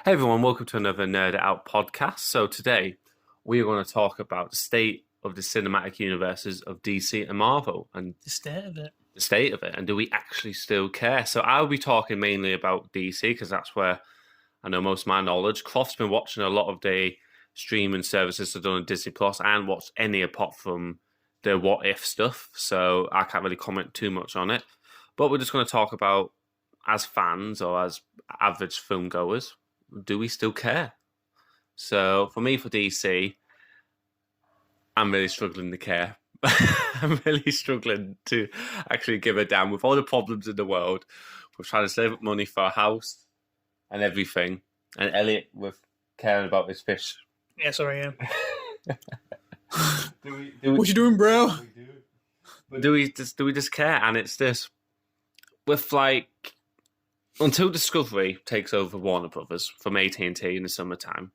Hey everyone, welcome to another nerdITout podcast. So today we are going to talk about the state of the cinematic universes of DC and Marvel and The state of it. the state of it, and do we actually still care? So I'll be talking mainly about DC because that's where I know most of my knowledge. Cloth's been watching a lot of the streaming services that are done on Disney Plus and watched any apart from the What If stuff, so I can't really comment too much on it. But we're just going to talk about, as fans or as average film goers, do we still care? So for me, for DC, I'm really struggling to care. I'm really struggling to actually give a damn with all the problems in the world. We're trying to save up money for a house and everything, and Elliot with caring about his fish. Yeah, sorry, yeah. do we, What you doing, bro? But do we just care? And it's this with like until Discovery takes over Warner Brothers from AT&T in the summertime,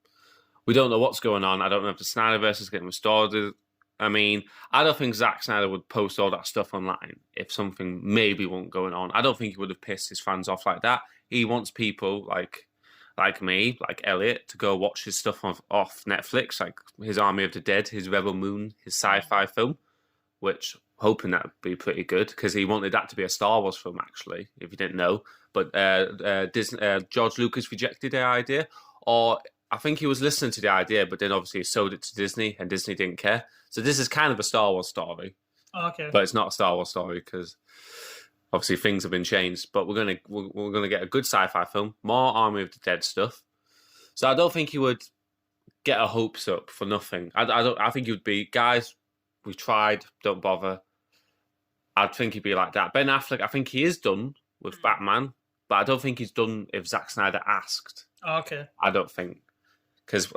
we don't know what's going on. I don't know if the Snyderverse is getting restored. I mean, I don't think Zack Snyder would post all that stuff online if something maybe wasn't going on. I don't think he would have pissed his fans off like that. He wants people like me, like Elliot, to go watch his stuff off Netflix, like his Army of the Dead, his Rebel Moon, his sci-fi film, which hoping that would be pretty good because he wanted that to be a Star Wars film, actually, if you didn't know. But George Lucas rejected the idea, or I think he was listening to the idea, but then obviously he sold it to Disney, and Disney didn't care. So this is kind of a Star Wars story, Okay. but it's not a Star Wars story because obviously things have been changed. But we're gonna get a good sci-fi film, more Army of the Dead stuff. So I don't think he would get our hopes up for nothing. I think he would be, guys, we tried, don't bother. I think he'd be like that. Ben Affleck, I think he is done with Batman, but I don't think he's done if Zack Snyder asked. Okay. I don't think. Because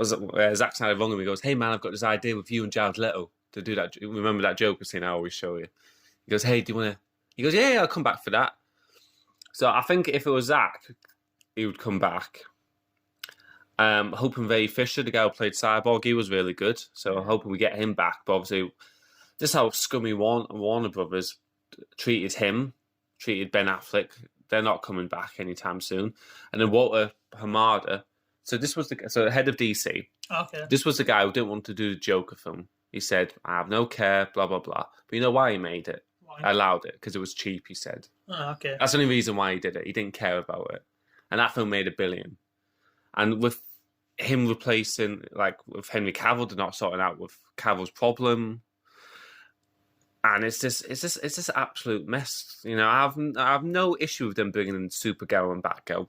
Zack Snyder rung him, he goes, hey man, I've got this idea with you and Jared Leto to do that. Remember that Joker scene I always show you? He goes, hey, do you want to... He goes, yeah, I'll come back for that. So I think if it was Zack, he would come back. Hoping Ray Fisher, the guy who played Cyborg, he was really good. So I'm hoping we get him back. But obviously, this is how scummy Warner Brothers treated Ben Affleck. They're not coming back anytime soon. And then Walter Hamada. So this was the head of DC. Okay. This was the guy who didn't want to do the Joker film. He said, I have no care, blah, blah, blah. But you know why he made it? Why? I allowed it because it was cheap, he said. Oh, okay. That's the only reason why he did it. He didn't care about it. And that film made $1 billion. And with him replacing, like, with Henry Cavill, they're not sorting out with Cavill's problem. And it's this absolute mess. You know, I have no issue with them bringing in Supergirl and Batgirl.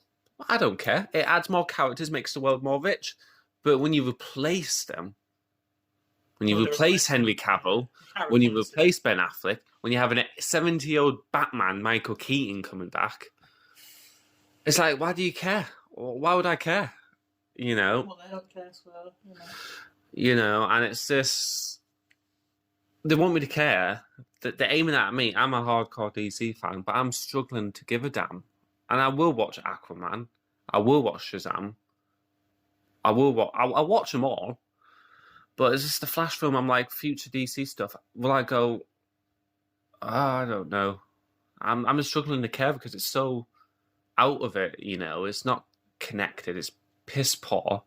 I don't care. It adds more characters, makes the world more rich. But when you replace them, when you replace Henry Cavill, when you replace Ben Affleck, when you have a 70-year-old Batman, Michael Keaton, coming back, it's like, why do you care? Why would I care? You know? Well, they don't care as well, You know, and it's this... They want me to care. They're aiming at me. I'm a hardcore DC fan, but I'm struggling to give a damn. And I will watch Aquaman. I will watch Shazam. I'll watch them all. But it's just the Flash film. I'm like, future DC stuff. Will I go? I don't know. I'm just struggling to care because it's so out of it. You know, it's not connected. It's piss poor.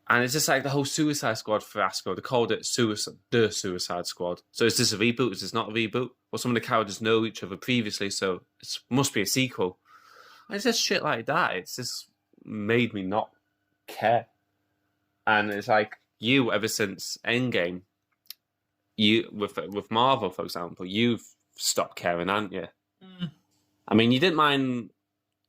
And it's just like the whole Suicide Squad fiasco. They called it the Suicide Squad. So is this a reboot? Is this not a reboot? Well, some of the characters know each other previously, so it must be a sequel. And it's just shit like that. It's just made me not care. And it's like you, ever since Endgame, you with Marvel, for example, you've stopped caring, haven't you? Mm. I mean, you didn't mind.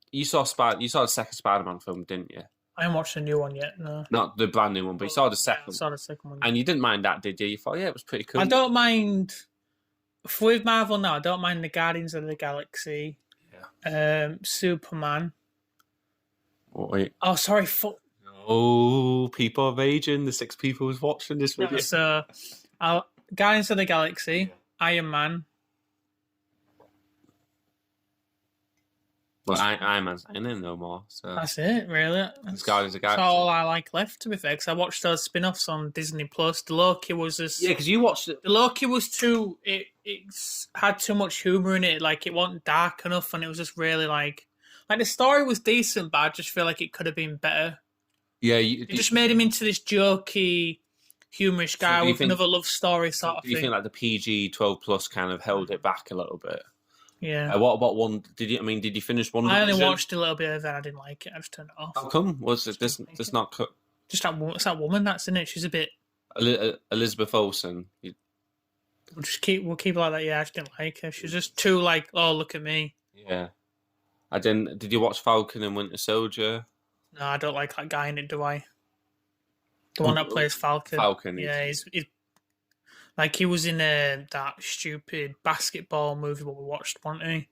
You saw the second Spider-Man film, didn't you? I haven't watched the new one yet, no. Not the brand new one, but you saw the second. I saw the second one. And you didn't mind that, did you? You thought, yeah, it was pretty cool. I don't mind... With Marvel now, I don't mind the Guardians of the Galaxy. Yeah. Superman. Wait. Oh, sorry, fuck. Oh, people are raging. The 6 people who's watching this video. So, Guardians of the Galaxy, Iron Man. Well, Iron Man's in it no more. So That's it, really. It's Guardians of the Galaxy. That's all I like left, to be fair, because I watched those spin-offs on Disney Plus. The Loki was just... Yeah, because you watched it. The Loki was too... It had too much humour in it. Like, it wasn't dark enough, and it was just really, like Like the story was decent, but I just feel like it could have been better. Yeah, It just made him into this jokey, humorous guy with another love story sort of thing. Do you think like the PG 12 plus kind of held it back a little bit? Yeah. What about one? Did you finish one? I only watched a little bit of it. I didn't like it. I just turned it off. How come? Was it this not? Just it's that woman that's in it. She's a bit. Elizabeth Olsen. We'll keep it like that. Yeah, I just didn't like her. She's just too like, oh, look at me. Yeah. I didn't. Did you watch Falcon and Winter Soldier? No, I don't like that guy in it. Do I? The one that plays Falcon. Falcon. Yeah, he's like he was in that stupid basketball movie what we watched, wasn't he?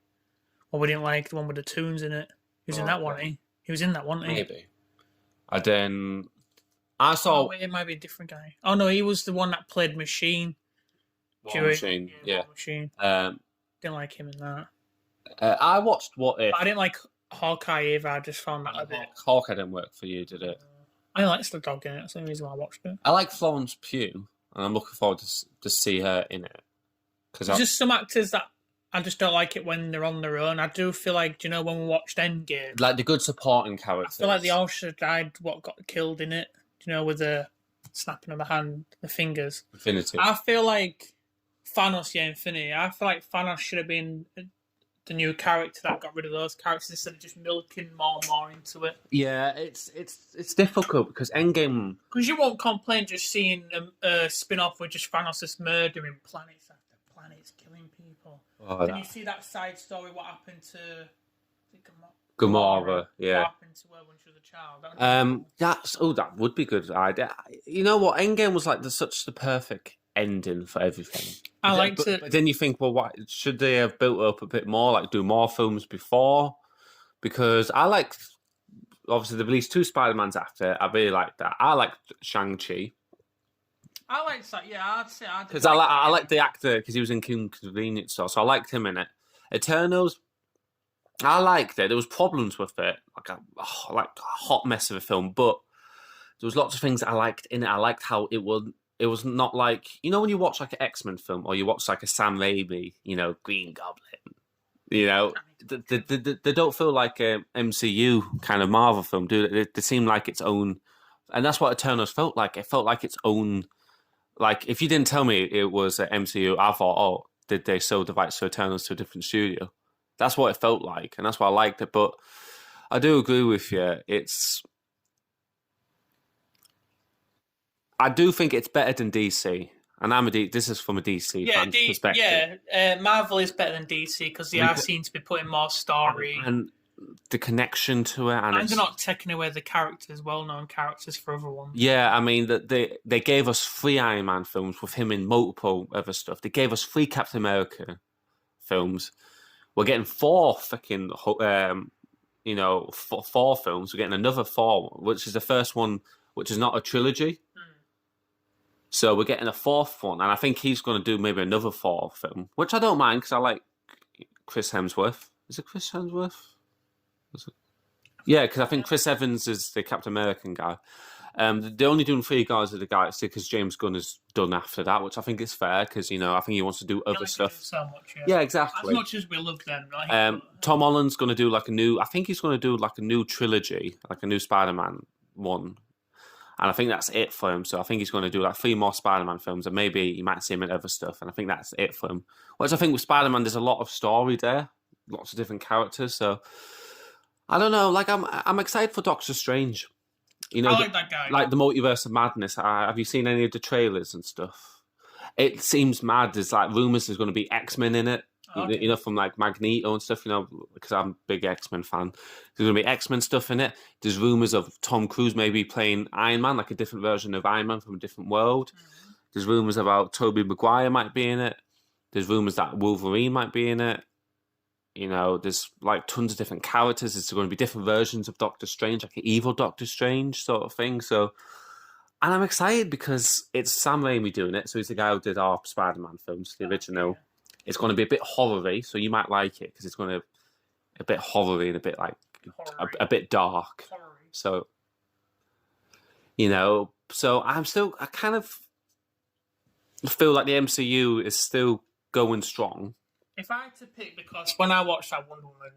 Well, we didn't like the one with the tunes in it. He was in that one, wasn't he? He was in that, wasn't he? Maybe. And then I saw. Oh, wait, it might be a different guy. Oh no, he was the one that played Machine. War Machine. Yeah. Machine. Didn't like him in that. I watched What If. But I didn't like Hawkeye either. I just found that a bit. Hawkeye didn't work for you, did it? I liked the dog in it. That's the only reason why I watched it. I like Florence Pugh, and I'm looking forward to see her in it. There's just some actors that I just don't like it when they're on their own. I do feel like, when we watched Endgame, like the good supporting characters. I feel like they all should have died. What got killed in it? With the snapping of the hand, the fingers. Infinity. I feel like Thanos, Infinity. I feel like Thanos should have been the new character that got rid of those characters instead of just milking more and more into it. Yeah, it's difficult because Endgame. Because you won't complain just seeing a spin-off with just Thanos just murdering planets after planets, killing people. Oh, then you see that side story. What happened to Gamora? Yeah. What happened to her when she was a child? That would be good idea. You know what? Endgame was like such the perfect ending for everything. I liked it. But then you think, well, what should they have built up a bit more? Like do more films before? Because I like. Obviously, they released 2 Spider-Mans after. I really liked that. I liked Shang-Chi. I liked that. Yeah, I'd say I did. Because I liked the actor because he was in Convenience Store, so I liked him in it. Eternals. I liked it. There was problems with it, like a hot mess of a film, but there was lots of things that I liked in it. I liked how it was not like when you watch like an X-Men film or you watch like a Sam Raimi, Green Goblin, they don't feel like a MCU kind of Marvel film, do they? They seem like its own, and that's what Eternals felt like. It felt like its own. Like if you didn't tell me it was an MCU, I thought, oh, did they sell the rights to Eternals to a different studio? That's what it felt like, and that's why I liked it. But I do agree with you. I do think it's better than DC, and this is from a DC fan perspective. Yeah, Marvel is better than DC because they are seen to be putting more story and the connection to it, and they're not taking away the characters, well-known characters for other ones. Yeah, I mean that they gave us 3 Iron Man films with him in multiple other stuff. They gave us 3 Captain America films. We're getting 4 fucking, 4 films. We're getting another 4, which is the first one, which is not a trilogy. So we're getting a 4th one, and I think he's going to do maybe another 4th film, which I don't mind because I like Chris Hemsworth. Is it Chris Hemsworth? Yeah, because I think Chris Evans is the Captain American guy. They're only doing 3 Guardians of the Galaxy because James Gunn is done after that, which I think is fair because I think he wants to do other stuff. So much, yeah, exactly. As much as we love them, Tom Holland's going to do like a new. I think he's going to do like a new trilogy, like a new Spider-Man one, and I think that's it for him. So I think he's going to do like 3 more Spider-Man films, and maybe you might see him in other stuff. And I think that's it for him. Which I think with Spider-Man, there's a lot of story there, lots of different characters. So I don't know. Like I'm excited for Doctor Strange. I like that guy. Like the Multiverse of Madness. Have you seen any of the trailers and stuff? It seems mad. There's like rumors there's going to be X-Men in it. Okay. From like Magneto and stuff. Because I'm a big X-Men fan. There's going to be X-Men stuff in it. There's rumors of Tom Cruise maybe playing Iron Man, like a different version of Iron Man from a different world. Mm-hmm. There's rumors about Tobey Maguire might be in it. There's rumors that Wolverine might be in it. There's like tons of different characters. There's going to be different versions of Doctor Strange, like an evil Doctor Strange sort of thing. So, and I'm excited because it's Sam Raimi doing it. So he's the guy who did our Spider-Man films, the original. It's going to be a bit horror-y, so you might like it because it's going to be a bit horror-y and a bit like a bit dark. Horror-y. So, I kind of feel like the MCU is still going strong. If I had to pick, because when I watched that Wonder Woman,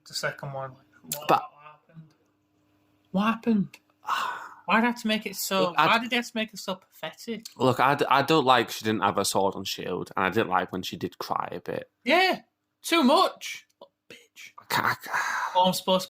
the second one, But what happened? Why did they have to make it so? Why did they have to make it so pathetic? Look, I don't like she didn't have her sword and shield, and I didn't like when she did cry a bit. Yeah, too much. Oh, bitch. Oh, I'm supposed